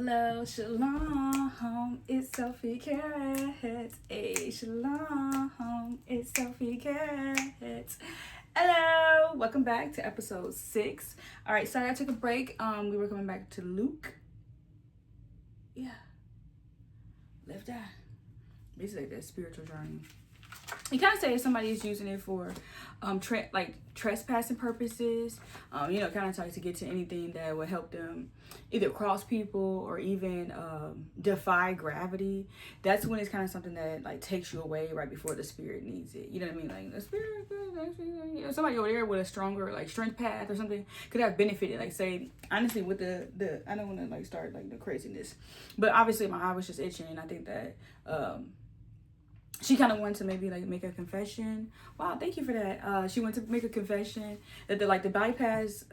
Hello, shalom, it's Sophie Carrot. Hey, shalom, it's Sophie Carrot. Hello, welcome back to episode 6. All right, sorry I took a break. We were coming back to Luke. Yeah, live that. Basically, like that spiritual journey. You kind of say if somebody is using it for trespassing purposes, kind of try to get to anything that would help them either cross people or even defy gravity. That's when it's kind of something that like takes you away right before the spirit needs it. You know what I mean? Like the spirit, somebody over there with a stronger like strength path or something could have benefited. Like say honestly with the I don't want to like start like the craziness, but obviously my eye was just itching, and I think that she kind of wanted to maybe like make a confession. Wow, thank you for that. She wanted to make a confession that the bypass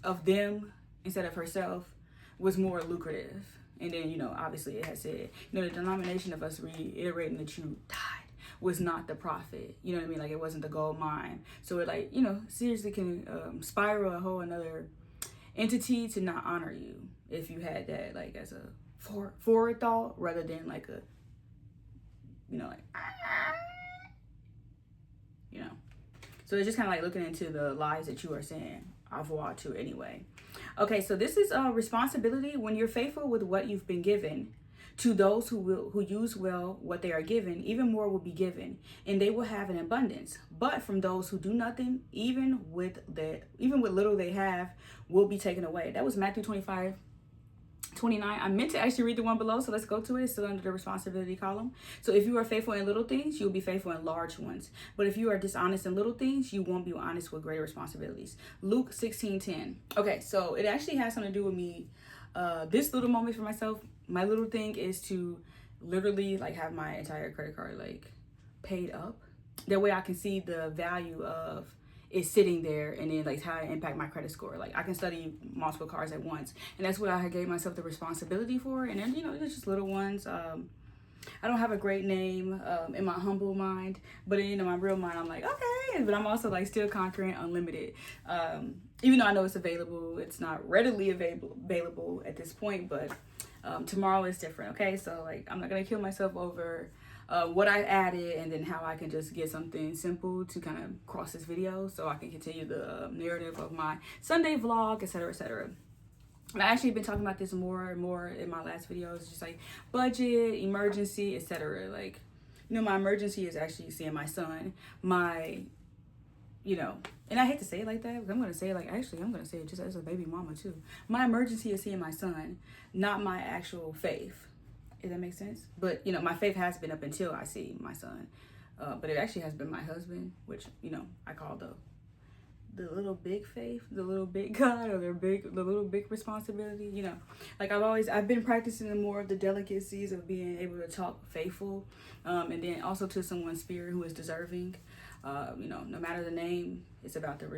of them instead of herself was more lucrative. And then, obviously it had said, the denomination of us reiterating that you died was not the profit. You know what I mean? Like it wasn't the gold mine. So it seriously can spiral a whole another entity to not honor you if you had that like as a forethought rather than like a so it's just kind of like looking into the lies that you are saying. Au revoir to anyway. Okay, so this is responsibility. When you're faithful with what you've been given, to those who use well what they are given, even more will be given, and they will have an abundance. But from those who do nothing, even with little they have, will be taken away. That was Matthew 25:29. I meant to actually read the one below, so let's go to it. It's still under the responsibility column. So if you are faithful in little things, you'll be faithful in large ones. But if you are dishonest in little things, you won't be honest with greater responsibilities. Luke 16:10. Okay, so it actually has something to do with me. This little moment for myself, my little thing is to literally like have my entire credit card like paid up. That way I can see the value of is sitting there, and then like how it impact my credit score. Like I can study multiple cards at once, and that's what I gave myself the responsibility for. And then it's just little ones. I don't have a great name in my humble mind, but in my real mind I'm like okay, but I'm also like still conquering unlimited. Even though I know it's available, it's not readily available at this point, but tomorrow is different. Okay, so like I'm not gonna kill myself over what I added, and then how I can just get something simple to kind of cross this video so I can continue the narrative of my Sunday vlog, etc., etc. And I actually been talking about this more and more in my last videos, just like budget, emergency, etc. Like, my emergency is actually seeing my son. And I hate to say it like that, but I'm going to say it like, actually, I'm going to say it just as a baby mama too. My emergency is seeing my son, not my actual faith. If that makes sense. But, my faith has been up until I see my son. But it actually has been my husband, which, I call the little big faith, the little big God, or the little big responsibility. Like I've been practicing more of the delicacies of being able to talk faithful, and then also to someone's spirit who is deserving. No matter the name, it's about the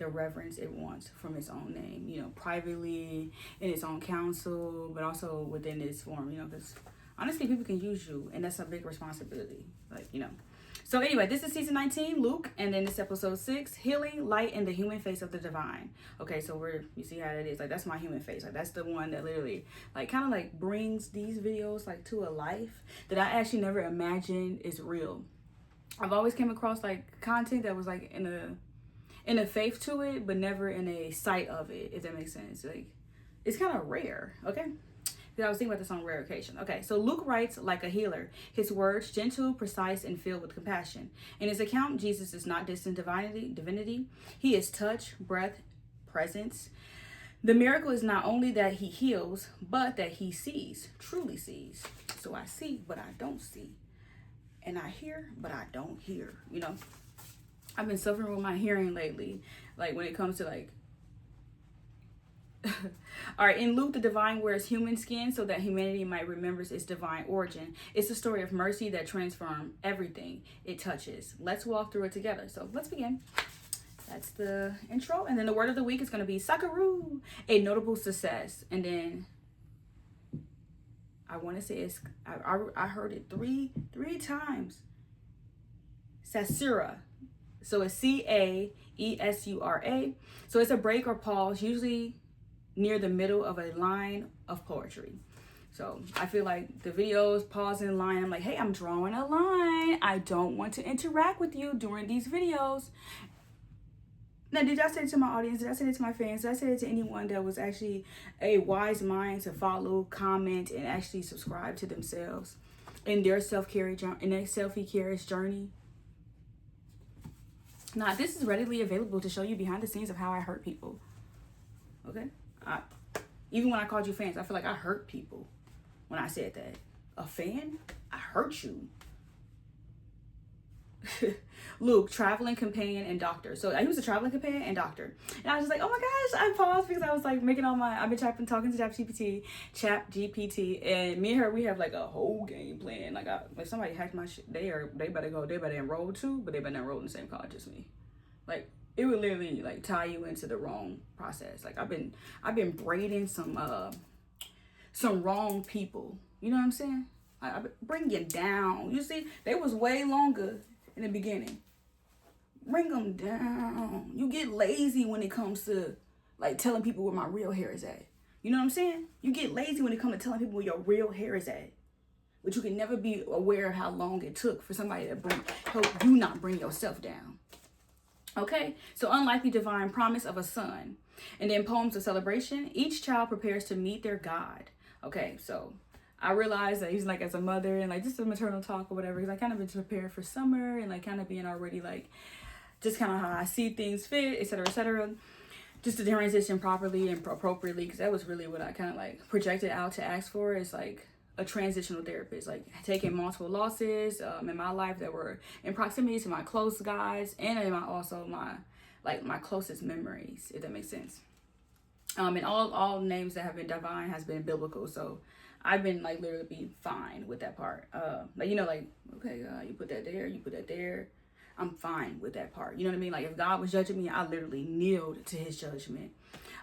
reverence it wants from its own name, privately in its own counsel, but also within its form, because honestly, people can use you, and that's a big responsibility, So anyway, this is season 19, Luke, and then this episode 6, healing, light, and the human face of the divine. Okay, so you see how that is, like that's my human face, like that's the one that literally like kind of like brings these videos like to a life that I actually never imagined is real. I've always came across like content that was like in a faith to it, but never in a sight of it, if that makes sense. Like it's kind of rare, okay? Because I was thinking about this on rare occasion. Okay, so Luke writes like a healer. His words gentle, precise, and filled with compassion. In his account, Jesus is not distant divinity. He is touch, breath, presence. The miracle is not only that he heals, but that he sees, truly sees. So I see, but I don't see. And I hear, but I don't hear. I've been suffering with my hearing lately. Like when it comes to like, all right, in Luke, the divine wears human skin so that humanity might remember its divine origin. It's a story of mercy that transforms everything it touches. Let's walk through it together. So let's begin. That's the intro. And then the word of the week is going to be Sakaru, a notable success. And then I want to say I heard it three times. Sasura. So it's Caesura. So it's a break or pause, usually near the middle of a line of poetry. So I feel like the videos, pausing line, I'm like, hey, I'm drawing a line. I don't want to interact with you during these videos. Now, did I say it to my audience? Did I say it to my fans? Did I say it to anyone that was actually a wise mind to follow, comment, and actually subscribe to themselves in their self-care journey? Now, this is readily available to show you behind the scenes of how I hurt people. Okay? Even when I called you fans, I feel like I hurt people when I said that. A fan? I hurt you. Luke, traveling companion and doctor. So he was a traveling companion and doctor. And I was just like, oh my gosh, I paused because I was like making all my, I've been talking to ChatGPT, and me and her, we have like a whole game plan. Like somebody hacked my shit. They better enroll too, but they better enroll in the same college as me. Like, it would literally like tie you into the wrong process. Like I've been braiding some wrong people. You know what I'm saying? I've been bringing down. You see, they was way longer in the beginning. Bring them down. You get lazy when it comes to like telling people where my real hair is at. You know what I'm saying? You get lazy when it comes to telling people where your real hair is at. But you can never be aware of how long it took for somebody to help you not bring yourself down. Okay? So unlikely divine promise of a son. And then poems of celebration. Each child prepares to meet their God. Okay, so I realized that he's like as a mother and like just a maternal talk or whatever, because I kind of been prepared for summer and like kind of being already like just kind of how I see things fit, etc., just to transition properly and appropriately, because that was really what I kind of like projected out to ask for, is like a transitional therapist, like taking multiple losses in my life that were in proximity to my close guys and in my closest memories, if that makes sense. And all names that have been divine has been biblical, so I've been like literally be fine with that part. Like, you know, like, okay, God, you put that there, you put that there. I'm fine with that part. You know what I mean? Like if God was judging me, I literally kneeled to his judgment.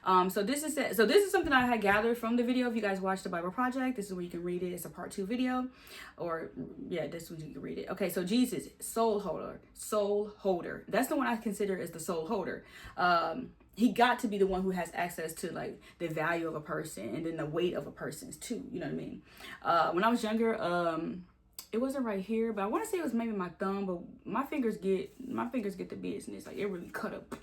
So this is something I had gathered from the video. If you guys watched the Bible Project, this is where you can read it. It's a part 2 video, or yeah, this one you can read it. Okay, so Jesus, soul holder. That's the one I consider as the soul holder. He got to be the one who has access to like the value of a person and then the weight of a person's too. You know what I mean? When I was younger, it wasn't right here, but I want to say it was maybe my thumb, but my fingers get the business. Like it really cut up.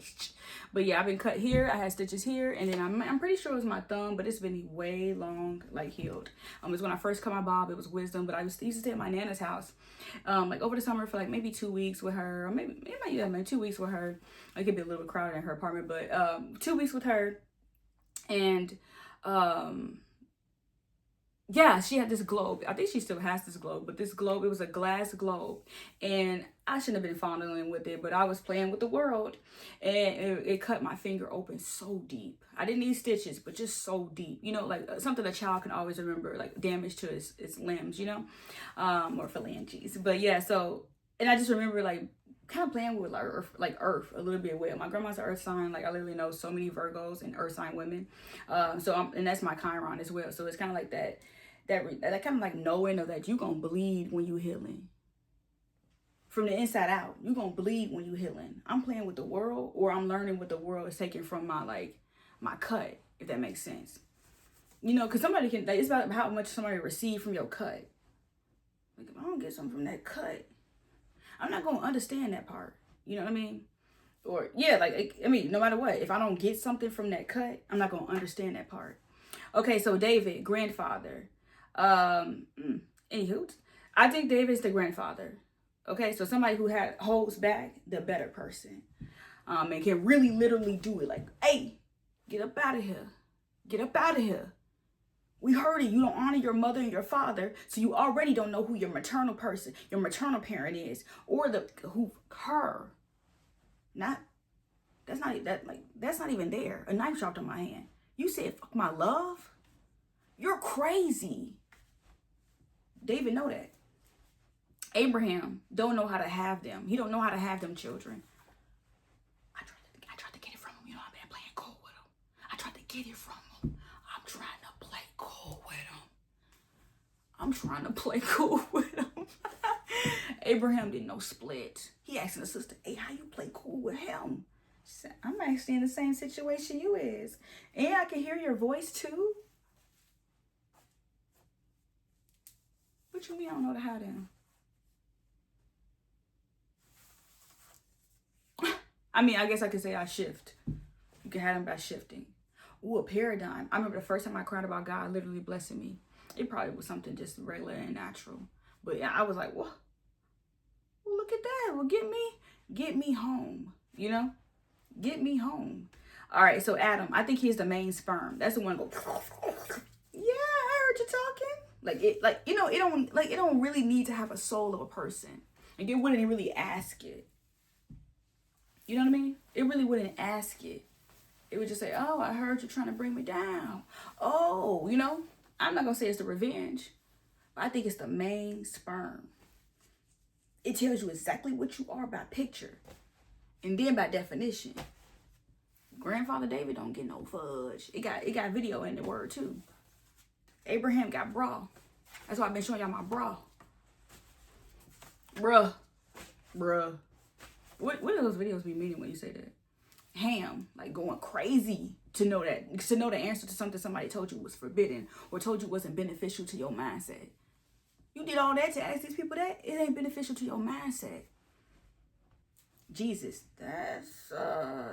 But yeah, I've been cut here. I had stitches here, and then I'm pretty sure it was my thumb, but it's been way long, like healed. It was when I first cut my bob. It was wisdom, but I used to stay at my nana's house, like over the summer for like maybe 2 weeks with her, or maybe 2 weeks with her. It could be a little bit crowded in her apartment, but 2 weeks with her, and yeah, she had this globe. I think she still has this globe, but this globe, it was a glass globe. And I shouldn't have been fondling with it, but I was playing with the world. And it cut my finger open so deep. I didn't need stitches, but just so deep. You know, like something a child can always remember, like damage to its limbs, you know, or phalanges. But yeah, so, and I just remember like kind of playing with earth a little bit with. My grandma's an earth sign. Like I literally know so many Virgos and earth sign women. And that's my Chiron as well. So it's kind of like that kind of like knowing of that you gonna bleed when you healing. From the inside out, you gonna bleed when you healing. I'm playing with the world, or I'm learning what the world is taking from my cut, if that makes sense. You know, because somebody can, like, it's about how much somebody receive from your cut. Like if I don't get something from that cut, I'm not gonna understand that part. You know what I mean? Or yeah, like I mean, no matter what, if I don't get something from that cut, I'm not gonna understand that part. Okay, so David, grandfather. Anywho, I think David's the grandfather. Okay, so somebody who holds back the better person, and can really literally do it. Like, hey, get up out of here, get up out of here. We heard it. You don't honor your mother and your father, so you already don't know who your maternal person, your maternal parent is, or her. That's not even there. A knife dropped in my hand. You said, "Fuck my love." You're crazy. David know that. Abraham don't know how to have them. He don't know how to have them children. I tried to get it from him. You know, I've been playing cool with him. I tried to get it from him. I'm trying to play cool with him. Abraham didn't know split. He asking his sister, hey, how you play cool with him? I'm actually in the same situation you is. And I can hear your voice too. What you mean I don't know the how then? I mean, I guess I could say I shift. You can have them by shifting. Ooh, a paradigm. I remember the first time I cried about God literally blessing me. It probably was something just regular and natural. But yeah, I was like, well, look at that. Well, get me home. You know? Get me home. All right, so Adam, I think he's the main sperm. That's the one go. Yeah, I heard you talking. It don't really need to have a soul of a person. Like it wouldn't really ask it. You know what I mean? It really wouldn't ask it. It would just say, oh, I heard you're trying to bring me down. Oh, I'm not gonna say it's the revenge, but I think it's the main sperm. It tells you exactly what you are by picture. And then by definition. Grandfather David don't get no fudge. It got video in the word too. Abraham got bra. That's why I've been showing y'all my bra. Bruh. What do those videos be meaning when you say that? Ham, like going crazy to know the answer to something somebody told you was forbidden or told you wasn't beneficial to your mindset. You did all that to ask these people that? It ain't beneficial to your mindset. Jesus, that's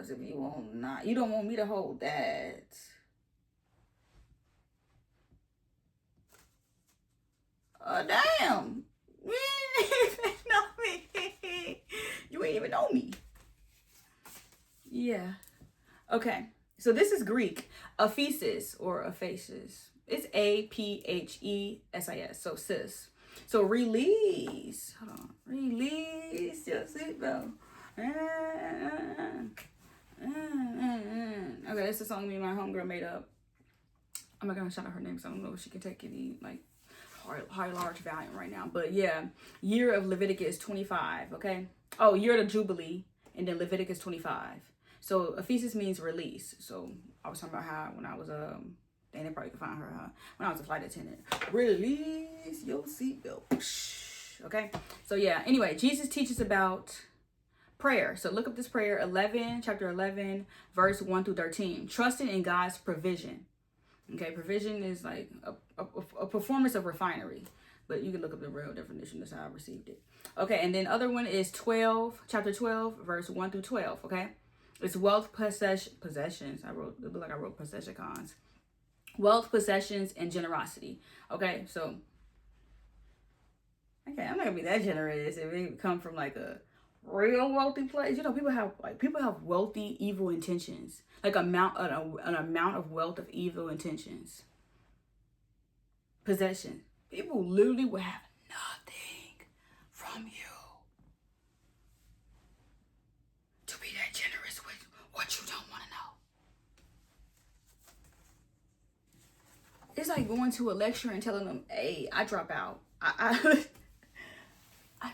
if you don't want me to hold that. Damn. You ain't even know me. You ain't even know me. Yeah. Okay. So this is Greek. Aphesis or aphasis. It's aphesis. So sis. So release. Hold on. Release your seatbelt. Okay, that's the song me and my homegirl made up. I'm not gonna shout out her name because I don't know if she can take any like high large volume right now. But yeah, year of Leviticus 25. Okay. Oh, year of the Jubilee, and then Leviticus 25. So aphesis means release. So I was talking about how when I was they probably could find her when I was a flight attendant. Release your seatbelt. Okay. So yeah. Anyway, Jesus teaches about prayer. So look up this prayer, chapter 11, verse 1 through 13. Trusting in God's provision. Okay, provision is like a performance of refinery. But you can look up the real definition. That's how I received it. Okay, and then other one is chapter 12, verse 1 through 12. Okay. It's wealth, possessions. I wrote possessions. Wealth, possessions, and generosity. Okay, so I'm not gonna be that generous if it come from like a real wealthy place. People have wealthy evil intentions. Like an amount of wealth of evil intentions. Possession. People literally will have nothing from you. To be that generous with what you don't want to know. It's like going to a lecture and telling them, hey, I drop out. I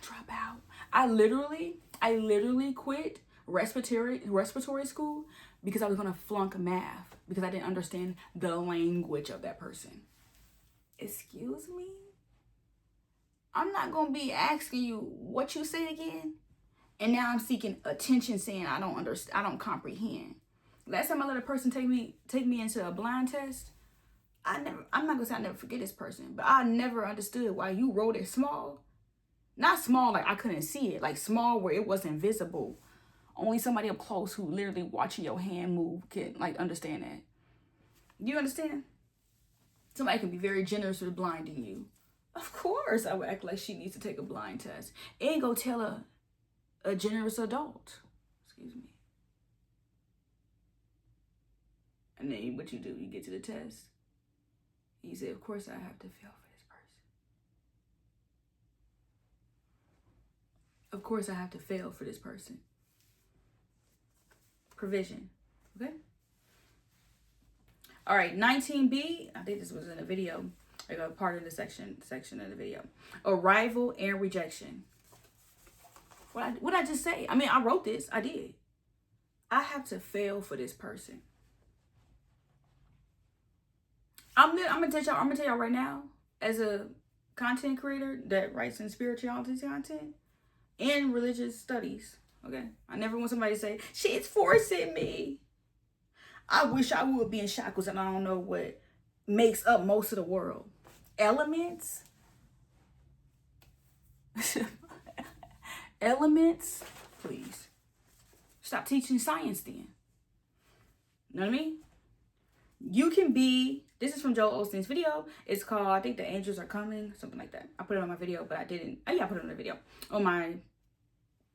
drop out. I literally quit respiratory school because I was going to flunk math because I didn't understand the language of that person. Excuse me? I'm not going to be asking you what you say again. And now I'm seeking attention saying I don't comprehend. Last time I let a person take me into a blind test, I'm not going to say I never forget this person, but I never understood why you wrote it small. Not small like I couldn't see it, like small where it wasn't visible. Only somebody up close who literally watching your hand move can like understand that. You understand? Somebody can be very generous with blinding you. Of course, I would act like she needs to take a blind test. And go tell a generous adult. Excuse me. And then what you do, you get to the test. You say, of course I have to fail for this person. Of course I have to fail for this person. Provision. Okay? All right, 19b. I think this was in a video, like a part of the section of the video. Arrival and rejection. What I just say? I mean, I wrote this. I did. I have to fail for this person. I'm gonna tell y'all right now, as a content creator that writes in spirituality content and religious studies. Okay? I never want somebody to say, shit's forcing me. I wish I would be in shackles and I don't know what makes up most of the world. Elements? Elements? Please. Stop teaching science then. You know what I mean? You can be, this is from Joel Osteen's video. It's called, I think, The Angels Are Coming, something like that. I put it on my video, but I didn't. Oh yeah, I put it on the video. On my,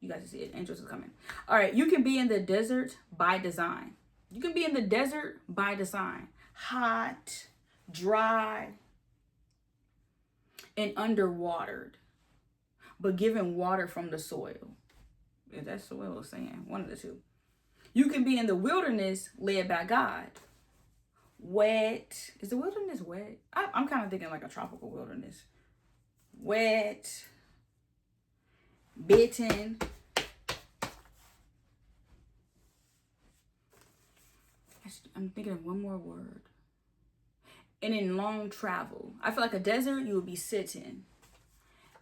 you guys can see it. Angels Are Coming. All right, you can be in the desert by design. You can be in the desert by design. Hot, dry, and underwatered, but given water from the soil. If that's soil is saying, one of the two. You can be in the wilderness led by God. Wet. Is the wilderness wet? I'm kind of thinking like a tropical wilderness. Wet. Bitten. I'm thinking of one more word. And in long travel. I feel like a desert, you would be sitting.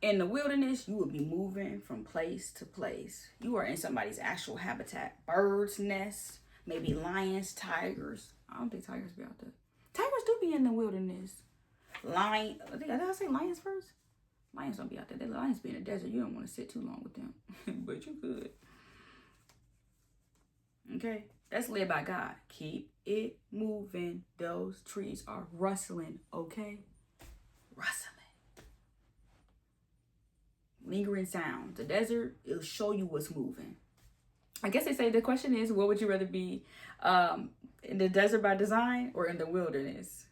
In the wilderness, you would be moving from place to place. You are in somebody's actual habitat. Birds' nests, maybe lions, tigers. I don't think tigers be out there. Tigers do be in the wilderness. Did I say lions first? Lions don't be out there. The lions be in the desert. You don't want to sit too long with them. But you could. Okay? That's led by God. Keep it moving. Those trees are rustling. Okay? Rustling. Lingering sound. The desert, it'll show you what's moving. I guess they say the question is, what would you rather be, in the desert by design or in the wilderness?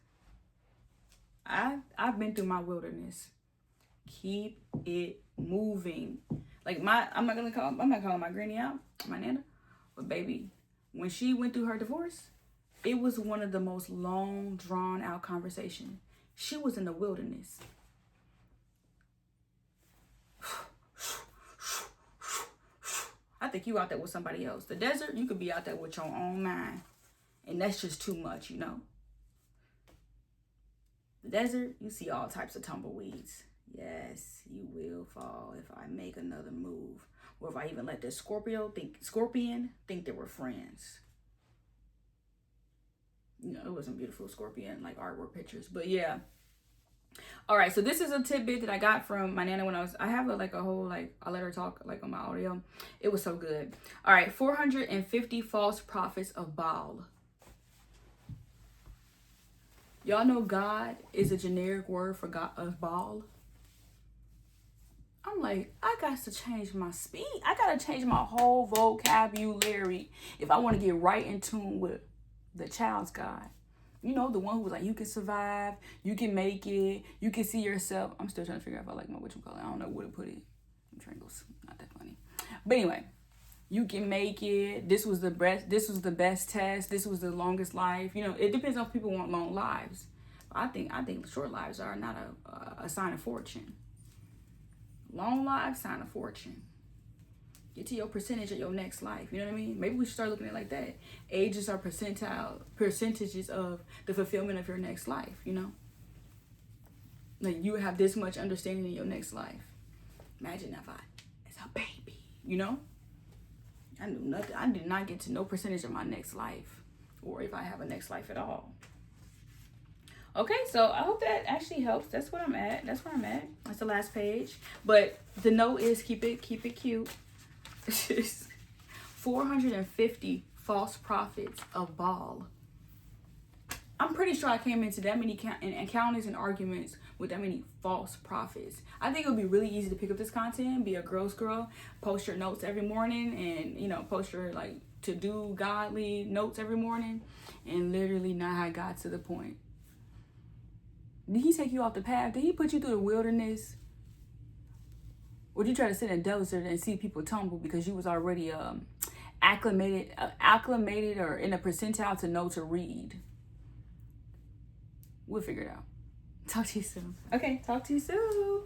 I've been through my wilderness. Keep it moving. Like I'm not calling my granny out, my nana, but baby, when she went through her divorce, it was one of the most long, drawn out conversations. She was in the wilderness. I think you out there with somebody else. The desert, you could be out there with your own mind. And that's just too much, you know. The desert, you see all types of tumbleweeds. Yes, you will fall if I make another move. Or if I even let this scorpion think that we're friends. You know, it was some beautiful scorpion, like artwork pictures. But yeah. All right, so this is a tidbit that I got from my nana when I have I let her talk like on my audio. It was so good. All right, 450 false prophets of Baal. Y'all know God is a generic word for God of Baal. I'm like, I got to change my speed. I got to change my whole vocabulary if I want to get right in tune with the child's God. You know, the one who was like, you can survive, you can make it, you can see yourself. I'm still trying to figure out if I like my whatchamacallit. I don't know where to put it. Triangles, not that funny. But anyway, you can make it. This was the best test. This was the longest life. You know, it depends on if people want long lives. I think short lives are not a sign of fortune. Long lives, sign of fortune. Get to your percentage of your next life. You know what I mean? Maybe we should start looking at it like that. Ages are percentages of the fulfillment of your next life, you know? Like you have this much understanding in your next life. Imagine if as a baby, you know? I knew nothing. I did not get to no percentage of my next life. Or if I have a next life at all. Okay, so I hope that actually helps. That's what I'm at. That's where I'm at. That's the last page. But the note is keep it cute. 450 false prophets of Baal. I'm pretty sure I came into that many encounters and arguments with that many false prophets. I think it would be really easy to pick up this content, be a girl's girl, post your notes every morning, and you know, post your like to do godly notes every morning, and literally not have got to the point. Did he take you off the path? Did he put you through the wilderness? Or did you try to sit in a desert and see people tumble because you was already acclimated or in a percentile to know to read? We'll figure it out. Talk to you soon. Okay, talk to you soon.